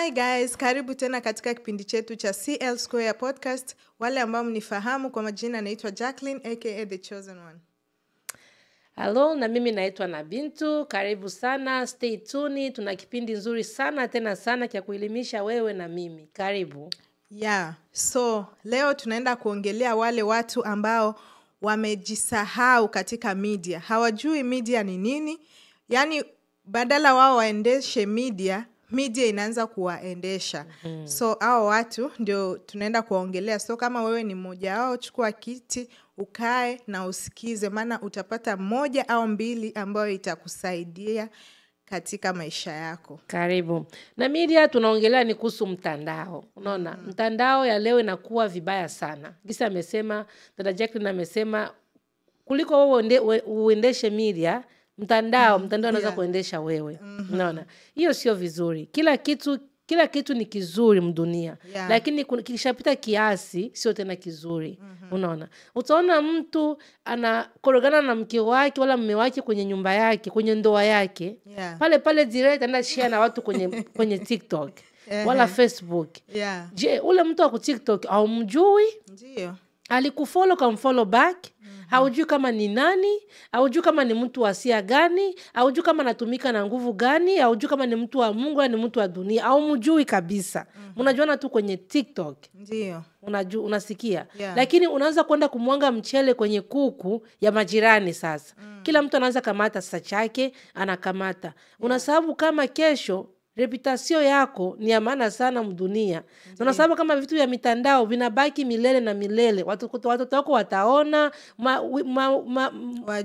Hi guys, karibu tena katika kipindi chetu cha CL Square Podcast. Wale ambao mnifahamu kwa majina naitwa Jacqueline aka The Chosen One. Hello, na mimi naitwa Nabintu. Karibu sana, stay tuned. Tuna kipindi nzuri sana tena sana kia kuelimisha wewe na mimi. Karibu. Yeah, so leo tunaenda kuongelea wale watu ambao wamejisahau katika media. Hawajui media ni nini? Yaani badala wao waendeshe media inaanza kuwaendesha. So hao watu ndio tunaenda kuongelea. So kama wewe ni mmoja wao, chukua kiti, ukae na usikize, maana utapata moja au mbili ambayo itakusaidia katika maisha yako. Karibu. Na media tunaongelea ni kuhusu mtandao. Unaona, mtandao ya leo inakuwa vibaya sana. Gisa amesema, dada Jacqueline amesema kuliko wewe uendeshe media, mtandao unaweza kuendesha wewe. Unaona? Hiyo sio vizuri. Kila kitu ni kizuri mdunia. Lakini kishapita kiasi sio tena kizuri. Unaona? Utaona mtu anakorogana na mke wake wala mume wake kwenye nyumba yake, kwenye ndoa yake. Pale direct anaenda share na watu kwenye TikTok wala Facebook. Je, ule mtu wa TikTok haumjui? Ndio. Alikufollow kamfollow back. Haujui kama ni nani, haujui kama ni mtu wa asia gani, haujui kama anatumika na nguvu gani, haujui kama ni mtu wa Mungu au ni mtu wa dunia, haumjui kabisa. Unajuana tu kwenye TikTok. Ndio. Unasikia. Lakini unaanza kwenda kumwanga mchele kwenye kuku ya majirani sasa. Kila mtu anaanza kamata sasa chake, anakamata. Unasababu kama kesho reputation yako ni ya maana sana mdunia. Na unasababu kama vitu vya mitandao vinabaki milele na milele. Watoto wako wataona,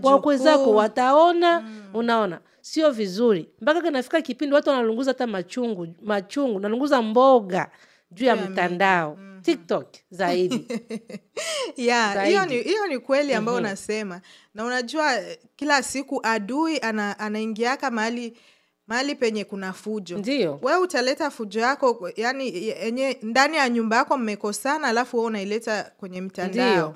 wakwe zako wataona, unaona. Sio vizuri. Mpaka kinafika kipindi watu wanalunguza hata machungu, nalunguza mboga juu ya mitandao. TikTok zaidi. Hiyo ni kweli ambao unasema. Na unajua kila siku adui anaingiaka mahali penye kuna fujo. Ndio. Wewe utaleta fujo yako, yani ndani ya nyumba yako mmekosana, alafu wewe unaileta kwenye mtandao. Ndio.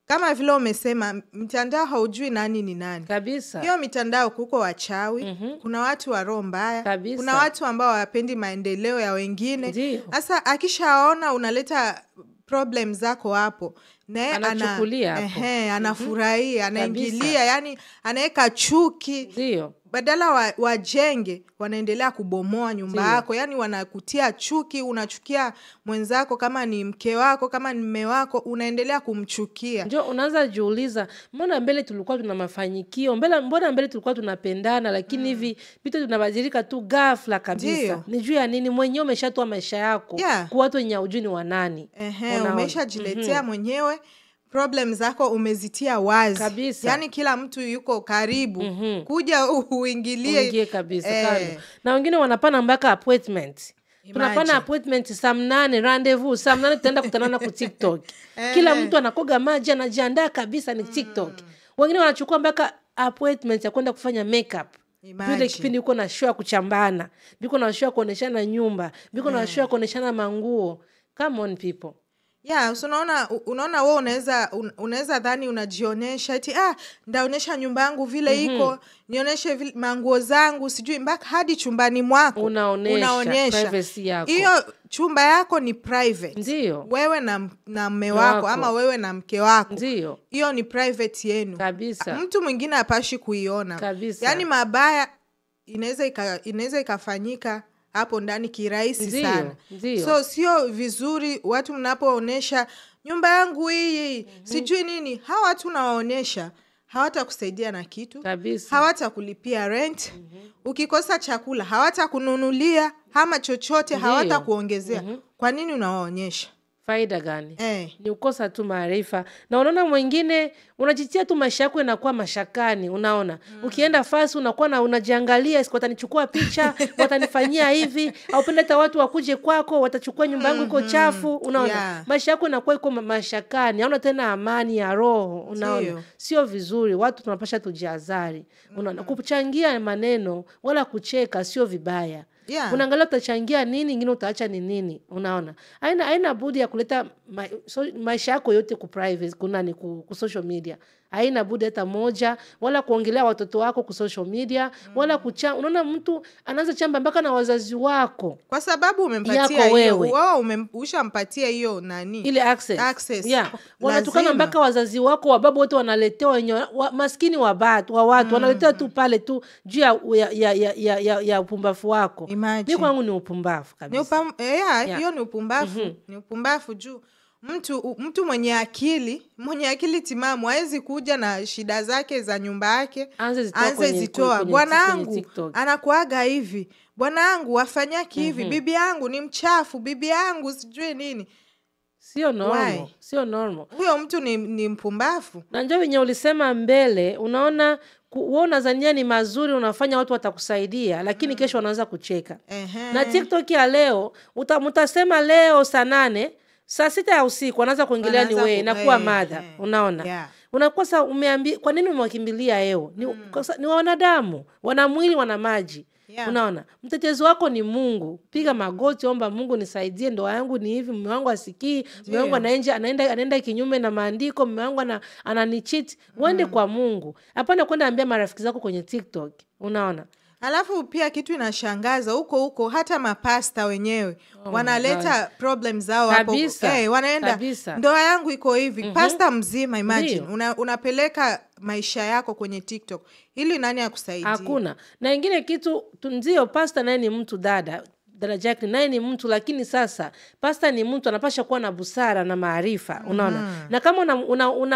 Kama vile umesema, mtandao haujui nani ni nani. Kabisa. Hiyo mitandao kuko wachawi, kuna watu wa roho mbaya, Kabisa. kuna watu ambao hawapendi maendeleo ya wengine. Ndio. Sasa akishaona unaleta problem zako hapo, naye anachukulia hapo. Anafurahia, anaingilia, yani anaweka chuki. Ndio. Badala wajenge, wanaendelea kubomoa nyumba yako. Yani wanakutia chuki, unachukia mwenzako, kama ni mke wako, kama ni mume wako, unaendelea kumchukia. Ndio unaanza jiuliza, mbona mbele tulikuwa tuna mafanikio, mbona mbele tulikuwa tunapendana, lakini hivi vitu tunabadilika tu ghafla kabisa. Ni juu ya nini? Mwenyewe umeshatoa maisha yako kwa watu wenye hujui ni wa nani. Umeshajiletea mwenyewe. Problem zako umezitia wazi. Kabisa. Yani kila mtu yuko karibu. Kuja uingilie kabisa. Na wengine wanapana mpaka appointment. Tunapana appointment saa 8, rendezvous saa 8 tutaenda kutanana ku TikTok. Kila mtu anakoga maji, anajiandaa kabisa ni TikTok. Wengine wanachukua mpaka appointment ya kwenda kufanya makeup. Vile kipindi uko na show ya kuchambana, biko na show ya kuoneshana nyumba, biko na show ya kuoneshana manguo. Come on people. So unaona wewe unaweza dhani unajionyesha eti ndaonesha nyumba yangu vile iko, nionyeshe manguo zangu, sijui mpaka hadi chumbani mwako unaonyesha privacy yako. Hiyo chumba yako ni private. Ndio. Wewe na mume wako ama wewe na mke wako. Ndio. Hiyo ni private yenu. Kabisa. Mtu mwingine hapashi kuiona. Kabisa. Yani mabaya inaweza ikafanyika hapo ndani kirahisi sana. So sio vizuri watu mnapoonesha nyumba yangu hii, sijui nini, hawa watu unawaonesha hawatakusaidia na kitu. Kabisa. Hawatakulipia rent. Ukikosa chakula hawatakununulia, ama chochote hawatakuongezea. Kwa nini unawaonyesha? Faida gani? Ni ukosa tu maarifa. Na unaona mwingine unajitia tu maisha yako inakuwa mashakani, unaona. Ukienda fasi unakuwa unajiangalia, watanichukua picha, watanifanyia hivi, au penda hata watu wakuje kwako, watachukua nyumba yangu iko chafu, unaona. Maisha yako inakuwa iko mashakani, hauna tena amani ya roho, unaona. Sio vizuri, watu tunapasha tujihadhari. Unaona, kuchangia maneno wala kucheka sio vibaya. Unaangalia utachangia nini, ingine utaacha ni nini, unaona. Haina budi ya kuleta maisha yako yote ku private, ku social media. haina budi hata moja, wala kuongelea watoto wako ku social media, wala unaona mtu anaanza chamba mpaka na wazazi wako. Kwa sababu umempatia hiyo, ushampatia hiyo nani? Ile access. Yeah. Wanatukana mpaka wazazi wako, wababu wote wanaletewa maskini wa watu wanaletewa tu pale tu juu ya upumbafu wako. Mimi kwangu ni upumbafu kabisa. Hiyo ni upumbafu. Ni upumbafu juu mtu mwenye akili timamu hawezi kuja na shida zake za nyumba yake anze zitoa. Bwanangu anakuaga hivi, bwanangu wafanyaki hivi, bibi yangu ni mchafu, bibi yangu sijui nini. Sio normal. Sio normal. Huyo mtu ni mpumbafu. Na njoo wenye ulisema mbele, unaona uona zania ni mazuri unafanya watu watakusaidia, lakini kesho wanaanza kucheka. Na TikTok ya leo mtasema leo saa 8 saa 6 ya usiku wanaanza kuongelea ni wewe na kuwa mada. Unaona? Unakuwa sasa kwa nini umewakimbilia leo? Ni wanadamu, wana mwili, wana maji. Unaona? Mtetezi wako ni Mungu. Piga magoti, omba Mungu nisaidie, ndoa yangu ni hivi, mume wangu asikii, mume wangu anaenda kinyume na maandiko, mume wangu ananicheat. Uende kwa Mungu. Hapana kwenda ambia marafiki zako kwenye TikTok. Unaona? Alafu pia kitu inashangaza huko hata mapasta wenyewe wanaleta problems zao hapo. Wanaenda ndoa yangu iko hivi. Pasta mzima, imagine unapeleka maisha yako kwenye TikTok. Hili nani akusaidia? Hakuna. Na ingine kitu ndio pasta naye ni mtu dada Jacqueline naye ni mtu, lakini sasa pasta ni mtu anapasha kuwa na busara na maarifa. Unaona? Na kama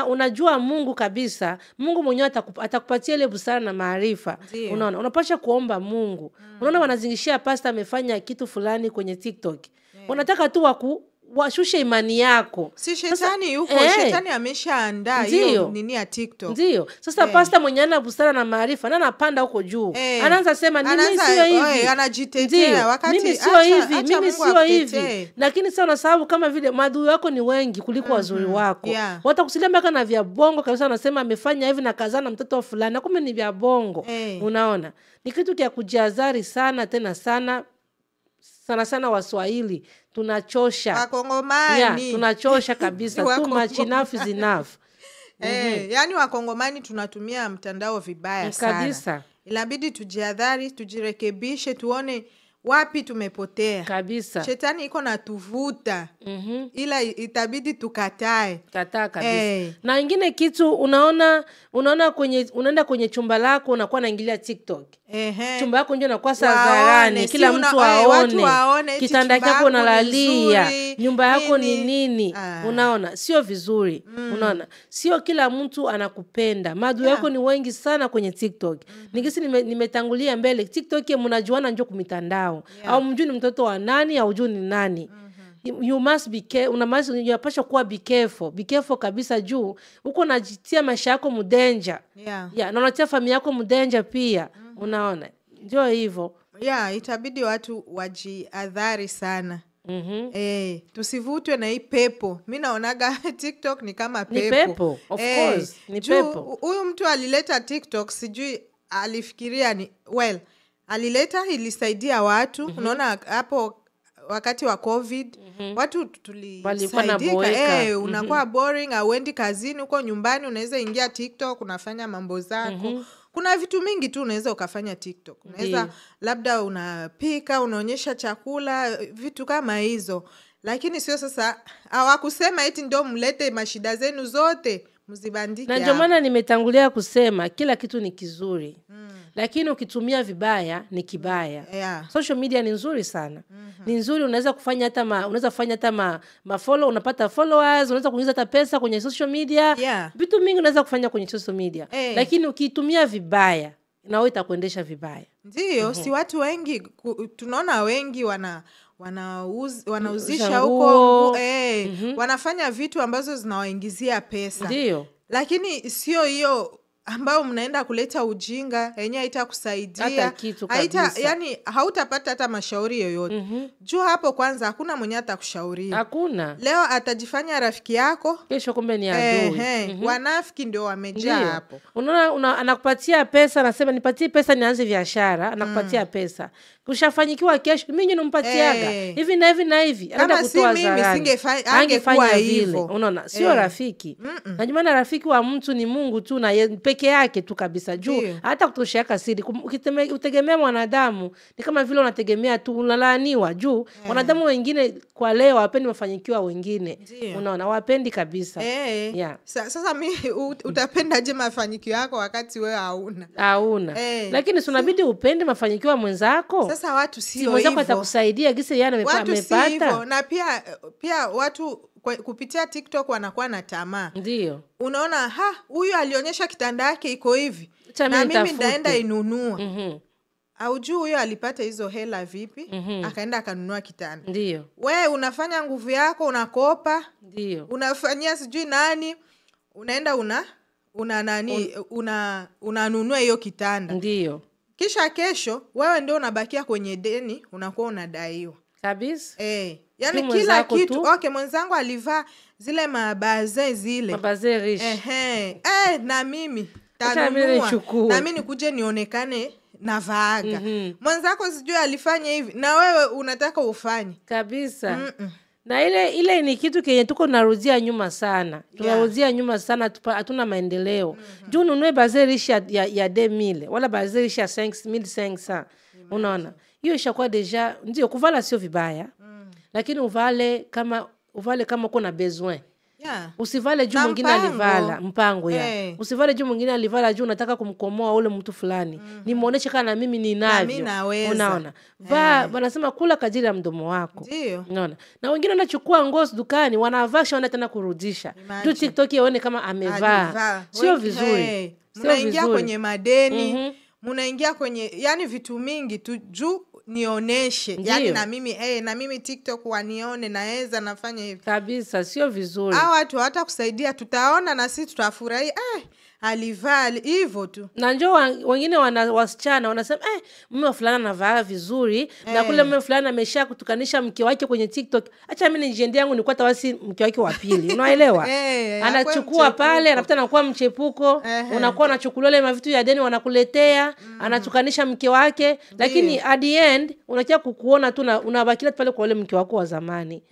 unajua Mungu kabisa, Mungu mwenyewe atakupatia ile busara na maarifa. Unaona? Unapasha kuomba Mungu. Unaona wanazingishia pasta amefanya kitu fulani kwenye TikTok. Wanataka tu washushe imani yako. Si shetani yuko, shetani ameshaandaa hiyo nini ya TikTok. Ndio. Sasa pasta mwenye ana busara na maarifa na anapanda huko juu. Anaanza sema mimi sio hivi. Anajitetea wakati mimi sio hivi, mimi sio hivi. Lakini sasa unasahau kama vile maadui wako ni wengi kuliko wazuri wako. Watakusilia mpaka na vya bongo kabisa, wanasema amefanya hivi na kazana mtoto fulani, kumbe ni vya bongo. Unaona? Ni kitu kia kujihadhari sana tena sana Waswahili tunachosha. Wakongomani tunachosha kabisa. Too much, enough is enough. Yani Wakongomani tunatumia mtandao vibaya sana kabisa. Inabidi tujihadhari, tujirekebishe, tuone wapi tumepotea kabisa. Shetani iko na tuvuta. Ila itabidi tukatae. Kataa kabisa. Na ingine kitu unaenda kwenye chumba lako unakuwa naingilia TikTok. Chumba yako ndio inakuwa hadharani, kila mtu aone. Kitanda chako unalalia, nyumba yako ni nini? Unaona? Sio vizuri. Unaona? Sio kila mtu anakupenda. Maadui yako ni wengi sana kwenye TikTok. Nikisi nimetangulia mbele, TikTok mnajuana njoo kumitandao. Au mjui ni mtoto wa nani au mjui ni nani. You must be unapaswa kuwa be careful kabisa juu uko unajitia maisha yako mudenja. Na unatia familia yako mudenja pia. Unaona? Ndio hivyo. Itabidi watu wajihadhari sana. Tusivutwe na hii pepo. Mimi naonaga TikTok ni kama pepo. Ni pepo, of course. Ni pepo. Huyu mtu alileta TikTok, sijui alifikiria alileta ilisaidia watu. Unaona hapo wakati wa COVID watu tulisaidika. Unakuwa boring, hauendi kazini, uko nyumbani unaweza ingia TikTok unafanya mambo zako. Kuna vitu mingi tu unaweza ukafanya TikTok. Unaweza labda unapika, unaonyesha chakula, vitu kama hizo. Lakini sio sasa hawakusema eti ndio mlete mashida zenu zote mzibandike. Na ndio maana nimetangulia kusema kila kitu ni kizuri. Lakini ukitumia vibaya ni kibaya. Social media ni nzuri sana. Ni nzuri, unaweza kufanya hata follow, unapata followers, unaweza kuingiza hata pesa kwenye social media. Vitu mingi unaweza kufanya kwenye social media. Lakini ukitumia vibaya na wewe itakuendesha vibaya. Ndio, si watu wengi tunaona wengi wanauzisha huko wanafanya vitu ambazo zinawaingizia pesa. Ndio. Lakini sio hiyo ambao mnaenda kuleta ujinga yenye haitakusaidia, Hata kitu kabisa. yani hautapata hata mashauri yoyote. Juu hapo kwanza hakuna mwenye atakushauria. Hakuna. Leo atajifanya rafiki yako, Kesho kumbe ni adui. Wanafiki ndio wamejaa hapo. Unaona anakupatia pesa, anasema nipatie pesa nianze biashara, anakupatia pesa. Kushafanyikiwa kesho mimi nimpatiaga hivi na hivi na hivi. Kama si mimi angefanya hivyo. Unaona sio rafiki. Na maana rafiki wa mtu ni Mungu tu na peke yake tu kabisa. Juu hata kutosheka siri. Ukitegemea mwanadamu ni kama vile unategemea tu unalaaniwa. Juu wanadamu wengine kwa leo hawapendi mafanyikiwa wengine. Unaona wapendi kabisa. Sasa mimi utapendaje mafanikio yako wakati wewe hauna? Lakini unabidi upende mafanyikiwa mwenzako. Sasa watu sio hivyo. Mwenzako atakusaidia gisi yeye amepata. Na pia watu kupitia TikTok wanakuwa na tamaa. Ndio. Unaona huyu alionyesha kitanda yake iko hivi. Na mimi ndaenda inunua. Aujui huyo alipata hizo hela vipi? Akaenda akanunua kitanda. Ndio. Wewe unafanya nguvu yako, unakopa. Ndio. Unafanyia sijui nani, unaenda unanunua hiyo kitanda. Ndio. Kisha kesho wewe ndio unabakia kwenye deni, unakuwa unadaiwa. Kabisa. Yani kila kitu. Mwenzangu alivaa zile mabaze zile. Mabaze rich. Na mimi tanunua. Na mimi nikuje nionekane na vaaga. Mwenzako sijui alifanya hivi na wewe unataka ufanye. Kabisa. Na ile ni kitu kenye tuko narudia nyuma sana. Tunarudia nyuma sana, hatuna maendeleo. Juu ununue baze rich ya 2000 wala baze rich ya 5500. Unaona? Hiyo ishakuwa deja ndio kuvala sio vibaya. Lakini uvale kama uko na besoin. Usivale juu mwingine alivala mpango usivale juu mwingine alivala juu unataka kumkomoa ule mtu fulani. Nimuoneshe kana na mimi ninavyo. Unaona? Wanasema kula kadiri ya mdomo wako. Unaona? Na wengine wanachukua nguo dukani wanavasha wanataka kurudisha. Juu TikTok ione kama amevaa. Sio vizuri. Mnaingia kwenye madeni, mnaingia kwenye yani vitu mingi tu juu nioneshe. Yani na mimi TikTok wanione naweza nafanya hivi. Kabisa sio vizuri. Watu hata kusaidia tutaona na sisi tutafurahi. Alivaa hivyo tu. Na njoo wengine wasichana wanasema mume fulani anavaa vizuri na kule mume fulani amesha kutukanisha mke wake kwenye TikTok. Acha mimi nijende yangu nikuwa tawasi mke wake wa pili. Unaelewa? Anachukua pale anafuta na kuwa mchepuko. Unakuwa unachukulia ile mavitu ya deni wanakuletea, anatukanisha mke wake, lakini at the end unakia kukuona tu unabakia pale kwa ule mke wako wa zamani.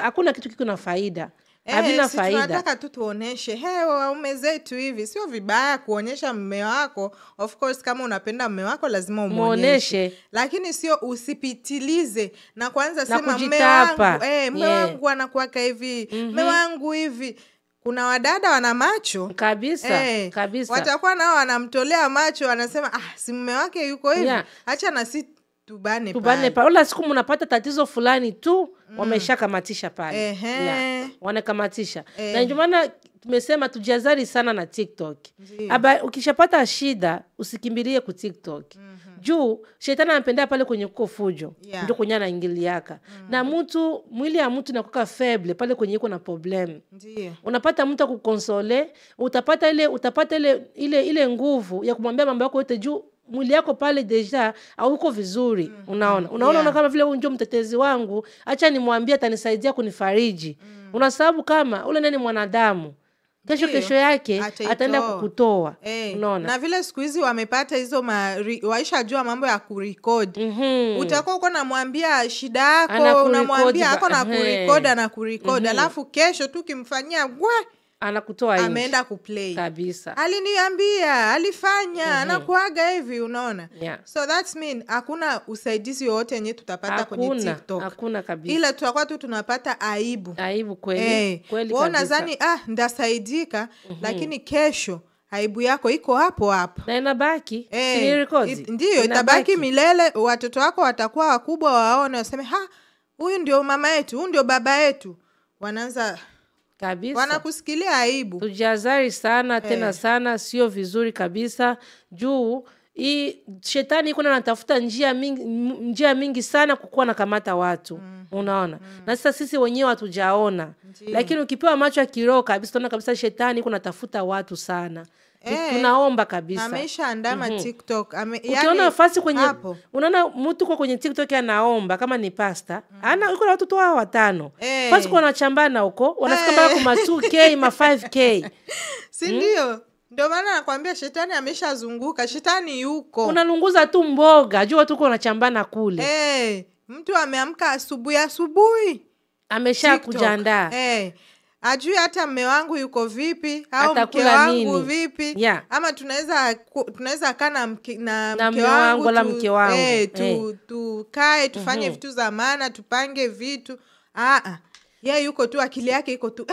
Hakuna kitu kiko na faida. Havina faida. Tunataka tu tuoneshe waume zetu hivi. Sio vibaya kuonyesha mume wako. Of course kama unapenda mume wako lazima umuoneshe. Lakini sio usipitilize na kwanza sema mume wangu anakuwaka hivi. Mume wangu hivi. Kuna wadada wana macho. Kabisa. Kabisa. Watakuwa nao wanamtolea macho wanasema si mume wake yuko hivi. Acha na si tubane pale. Wala siku mnapata tatizo fulani tu wameshakamatisha pale. Wanakamatisha. Na ndio maana tumesema tujazari sana na TikTok. Ukishapata shida usikimbilie ku TikTok. Juu shetani anapenda pale kwenye kuko fujo. Ndio kwenye anaingiliaka. Na mtu mwili ya mtu inakuwa feble pale kwenye iko na problem. Unapata mtu akukonsole, utapata ile nguvu ya kumwambia mambo yako yote juu mwili yako pale deja hauko vizuri. Unaona kama vile unjo mtetezi wangu, acha nimwambie atanisaidia kunifariji. Unasababu kama ule nani mwanadamu kesho yake ataenda kukutoa. Unaona? Na vile siku hizi wamepata hizo waishajua mambo ya kurecord. Utakuwa uko namwambia shida yako, unamwambia ako na kurecord alafu kesho tu kimfanyia anakutoa hivi. Ameenda kuplay. Kabisa. Aliniambia, alifanya, anakuaga hivi unaona. So that's mean hakuna usaidizi wote yenye tutapata kwenye TikTok. Hakuna kabisa. Ila tutakuwa tu tunapata aibu. Aibu kweli. Kweli kabisa. Nadhani ndasaidika lakini kesho aibu yako iko hapo hapo. Na inabaki. Ndio itabaki milele. Watoto wako watakuwa wakubwa waone waseme huyu ndio mama yetu, huyu ndio baba yetu. Wanaanza kabisa. Wanakusikilia aibu. Tujazari sana tena sana sio vizuri kabisa. Juu shetani iko anatafuta njia mingi sana kukuwa na kamata watu. Unaona? Na sasa sisi wenyewe hatujaona. Lakini ukipewa macho ya kiroho kabisa unaona kabisa shetani iko anatafuta watu sana. tunaomba kabisa. Amesha andama TikTok. Ukiona nafasi kwenye hapo. Unaona mtu kwa kwenye TikTok anaomba kama ni pasta. Yuko na watoto wao 5. Basi kwa wanachambana huko, wanafika mpaka kuma 2K, ma 5K. Si ndio? Ndio maana nakwambia shetani ameshazunguka, shetani yuko. Unalunguza tu mboga, jua tu wanachambana kule. Mtu ameamka asubuhi. Amesha kujiandaa. Ajui hata mume wangu yuko vipi au mke wangu vipi. Ama tunaweza kaa na mke wangu wala mke wangu. Tukae tufanye vitu za maana, tupange vitu. Yeye yuko tu, akili yake iko tu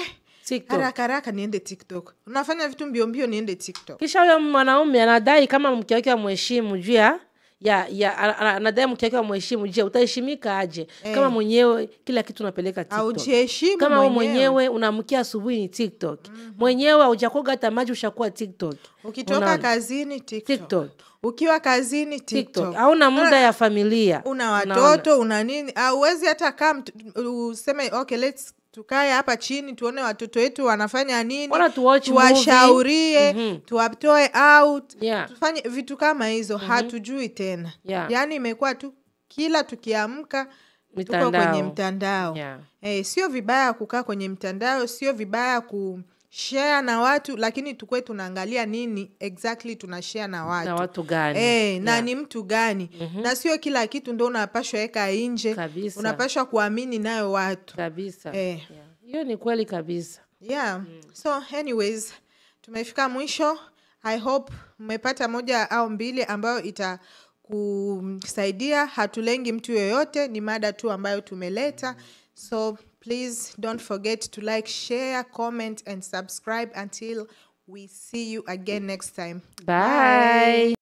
haraka niende TikTok. Unafanya vitu mbio mbio niende TikTok. Kisha huyo mwanaume anadai kama mke wake amheshimu juu anadai mke wake amheshimu. Je, utaheshimika aje kama mwenyewe kila kitu unapeleka TikTok? Haujiheshimu kama mwenyewe unamkia asubuhi ni TikTok. Mwenyewe hujakoga hata maji ushakuwa TikTok. Ukitoka kazini TikTok. Ukiwa kazini TikTok. Hauna muda ya familia. Una watoto, una nini? Huwezi hata kama useme okay, tukae hapa chini tuone watoto wetu wanafanya nini, tuwashaurie, tuwatoe out, tufanye vitu kama hizo. Hatujui tena. Yani imekuwa tu kila tukiamka tuko kwenye mtandao. Sio vibaya kukaa kwenye mtandao, sio vibaya kushare na watu, lakini tukue tunaangalia nini exactly tunashare na watu. Na watu gani? Na ni mtu gani. Na sio kila kitu ndio unapashwa weka nje. Unapashwa kuamini nayo watu. Kabisa. Hiyo ni kweli kabisa. So anyways, tumefika mwisho. I hope mmepata moja au mbili ambayo itakusaidia. Hatulengi mtu yoyote, ni mada tu ambayo tumeleta. So please don't forget to like, share, comment and subscribe until we see you again next time. Bye.